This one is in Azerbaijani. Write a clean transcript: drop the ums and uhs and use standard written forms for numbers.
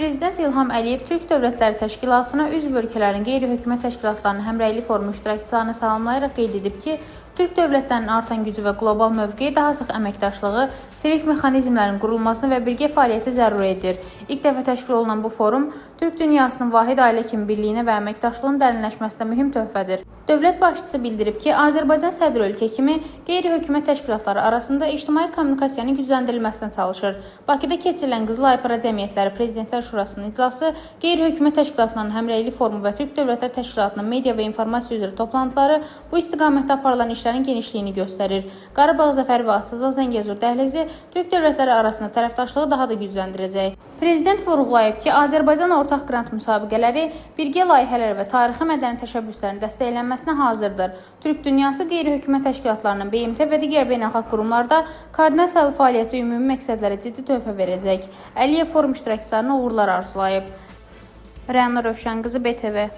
Prezident İlham Əliyev Türk Dövlətləri Təşkilatına üzv ölkələrin qeyri-hökumət təşkilatlarının həmrəylik forumu iştirakçılarını salamlayaraq qeyd edib ki, Türk dövlətlərinin artan gücü və qlobal mövqeyi daha sıx əməkdaşlığı, sevik mexanizmlərinin qurulmasını və birgə fəaliyyəti zəruri edir. İlk dəfə təşkil olunan bu forum Türk dünyasının vahid ailə kimi birliyinə və əməkdaşlığın dərinləşməsinə mühüm töhfədir. Dövlət başçısı bildirib ki, Azərbaycan sədr ölkə kimi qeyri-hökumət təşkilatları arasında ictimai kommunikasiyanın gücləndirilməsinə çalışır. Bakıda keçirilən Qızıl Aypara Cəmiyyətləri Prezidentlər Şurasının iclası, qeyri-hökumət təşkilatlarının həmrəylik forumu və Türk Dövlətləri Təşkilatının media və informasiya üzrə toplantıları bu istiqamətdə aparılan işlərin genişliyini göstərir. Qarabağ Zəfəri və Asızal Zəngəzur dəhlizi Türk dövlətləri arasında tərəfdaşlığı daha da gücləndirəcək. Prezident vurğulayıb ki, Azərbaycan ortaq qrant müsabiqələri, birgə layihələr və tarixi mədəni təşəbbüslərin dəstəklənməsinə hazırdır. Türk dünyası qeyri-hökumət təşkilatlarının BMT və digər beynəlxalq qurumlarda koordinasiyalı fəaliyyəti ümumi məqsədlərə ciddi töhfə verəcək. Əliyev forum iştirakçılarına uğurlar arzulayıb. Rəna Rövşənqızı, BTV.